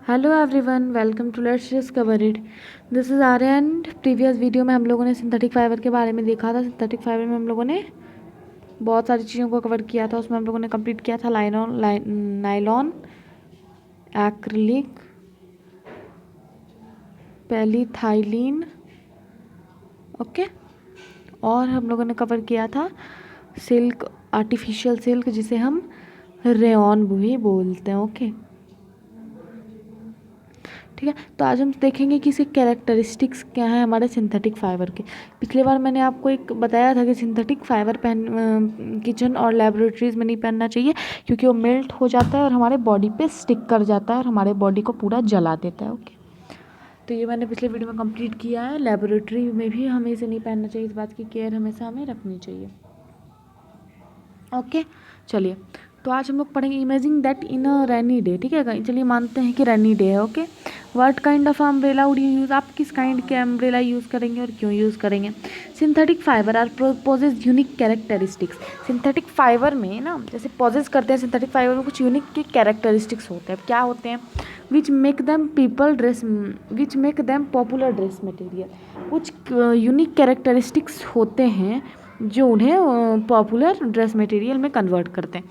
Hello everyone, welcome to let's discover it. This is Aryan. Previous video में हम लोगों ने सिंथेटिक फाइबर के बारे में देखा था। सिंथेटिक फाइबर में हम लोगों ने बहुत सारी चीज़ों को कवर किया था। उसमें हम लोगों ने कंप्लीट किया था नायलॉन, एक्रिलिक, पॉलीथाइलीन, ओके। और हम लोगों ने कवर किया था सिल्क, आर्टिफिशियल सिल्क, जिसे हम रेयॉन भी बोलते हैं, ओके। ठीक है, तो आज हम देखेंगे कि इसके कैरेक्टरिस्टिक्स क्या हैं हमारे सिंथेटिक फाइबर के। पिछली बार मैंने आपको एक बताया था कि सिंथेटिक फाइबर किचन और लेबोरेटरीज़ में नहीं पहनना चाहिए, क्योंकि वो मेल्ट हो जाता है और हमारे बॉडी पे स्टिक कर जाता है और हमारे बॉडी को पूरा जला देता है, ओके। तो ये मैंने पिछले वीडियो में कंप्लीट किया है। लेबोरेटरी में भी हमें इसे नहीं पहनना चाहिए, इस बात की केयर हमेशा हमें रखनी चाहिए, ओके। चलिए, तो आज हम लोग पढ़ेंगे imaging that in a rainy day. ठीक है, चलिए मानते हैं कि रेनी डे है, okay. What kind of umbrella would you use? आप किस काइंड के अम्ब्रेला यूज़ करेंगे और क्यों यूज़ करेंगे? Synthetic fibre are possess unique characteristics. Synthetic fibre में ना, जैसे पोजेस करते हैं सिंथेटिक फाइबर में, कुछ यूनिक के कैरेक्टरिस्टिक्स होते हैं। क्या होते हैं? Which make them popular dress material. कुछ यूनिक कैरेक्टरिस्टिक्स होते हैं जो उन्हें पॉपुलर ड्रेस मटेरियल में कन्वर्ट करते हैं।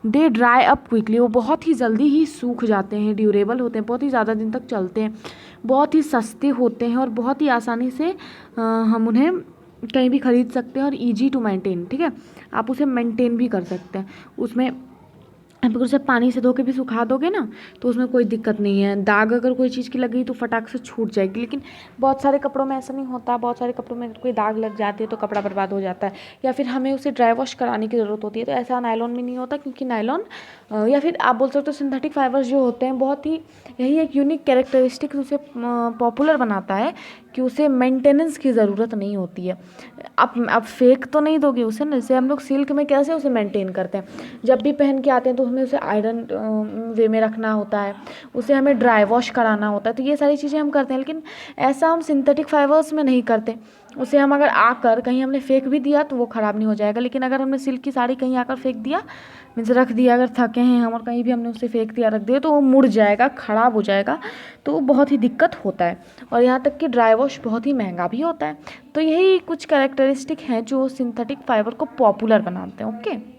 दे ड्राई अप क्विकली, वो बहुत ही जल्दी ही सूख जाते हैं, ड्यूरेबल होते हैं, बहुत ही ज़्यादा दिन तक चलते हैं, बहुत ही सस्ते होते हैं और बहुत ही आसानी से हम उन्हें कहीं भी ख़रीद सकते हैं और ईजी टू मेंटेन। ठीक है, आप उसे मेंटेन भी कर सकते हैं। उसमें आप अगर उसे पानी से धो के भी सुखा दोगे ना, तो उसमें कोई दिक्कत नहीं है। दाग अगर कोई चीज़ की लग गई तो फटाक से छूट जाएगी, लेकिन बहुत सारे कपड़ों में ऐसा नहीं होता। बहुत सारे कपड़ों में कोई दाग लग जाती है तो कपड़ा बर्बाद हो जाता है, या फिर हमें उसे ड्राई वॉश कराने की ज़रूरत होती है। तो ऐसा नायलॉन में नहीं होता, क्योंकि नायलॉन या फिर आप बोल सकते हो सिंथेटिक फाइबर्स जो होते हैं, बहुत ही यही एक यूनिक कैरेक्टरिस्टिक उसे पॉपुलर बनाता है कि उसे मेंटेनेंस की ज़रूरत नहीं होती है। आप फेंक तो नहीं दोगे उसे ना। जैसे हम लोग सिल्क में कैसे उसे मेंटेन करते हैं, जब भी पहन के आते हैं तो हमें उसे आयरन वे में रखना होता है, उसे हमें ड्राई वॉश कराना होता है। तो ये सारी चीज़ें हम करते हैं, लेकिन ऐसा हम सिंथेटिक फाइबर्स में नहीं करते। उसे हम अगर आकर कहीं हमने फेंक भी दिया तो वो ख़राब नहीं हो जाएगा, लेकिन अगर हमने सिल्क की साड़ी कहीं आकर फेंक दिया, मीन्स रख दिया, अगर थके हैं हम और कहीं भी हमने उसे फेंक दिया, रख दिया, तो वो मुड़ जाएगा, ख़राब हो जाएगा, तो बहुत ही दिक्कत होता है। और यहाँ तक कि ड्राई वॉश बहुत ही महंगा भी होता है। तो यही कुछ कैरेक्टरिस्टिक हैं जो सिंथेटिक फाइबर को पॉपुलर बनाते हैं, ओके।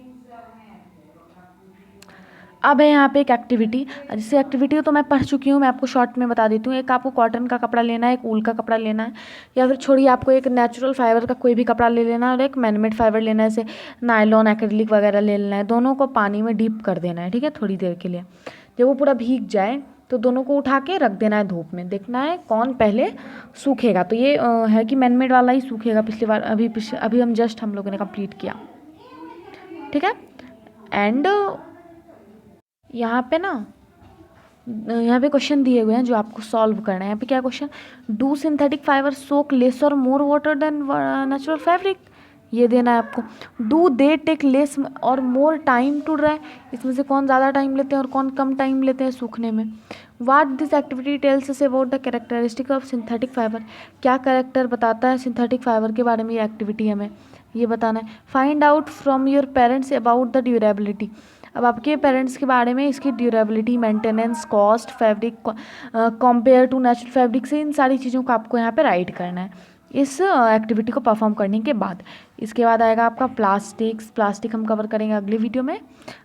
अब है यहाँ पे एक एक्टिविटी। जैसे एक्टिविटी तो मैं पढ़ चुकी हूँ, मैं आपको शॉर्ट में बता देती हूँ। एक आपको कॉटन का कपड़ा लेना है, एक ऊल का कपड़ा लेना है, या फिर छोड़िए, आपको एक नेचुरल फाइबर का कोई भी कपड़ा ले लेना है और एक मैनमेड फाइबर लेना है, जैसे नायलॉन, एक्रिलिक वगैरह ले लेना है। दोनों को पानी में डीप कर देना है, ठीक है, थोड़ी देर के लिए। जब वो पूरा भीग जाए तो दोनों को उठा के रख देना है धूप में। देखना है कौन पहले सूखेगा। तो ये है कि मैनमेड वाला ही सूखेगा। पिछली बार अभी हम लोगों ने कंप्लीट किया, ठीक है। एंड यहाँ पे ना, यहाँ पे क्वेश्चन दिए हुए हैं जो आपको सॉल्व करना है। यहाँ पे क्या question? Do synthetic fibre soak less और more water than natural fabric? ये देना है आपको। डू दे टेक लेस और मोर टाइम टू ड्राई? इसमें से कौन ज़्यादा टाइम लेते हैं और कौन कम टाइम लेते हैं सूखने में? What this activity tells us about the characteristic of synthetic fibre? क्या कैरेक्टर बताता है सिंथेटिक फाइबर के बारे में ये एक्टिविटी? हमें ये बताना है। Find out from your parents about the durability. अब आपके पेरेंट्स के बारे में इसकी durability, maintenance, cost, fabric compare to natural fabric से, इन सारी चीज़ों को आपको यहाँ पे राइट करना है इस एक्टिविटी को परफॉर्म करने के बाद। इसके बाद आएगा आपका प्लास्टिक हम कवर करेंगे अगले वीडियो में।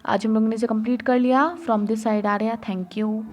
आज हम लोगों ने इसे कंप्लीट कर लिया। फ्रॉम दिस साइड आ रहा है, थैंक यू।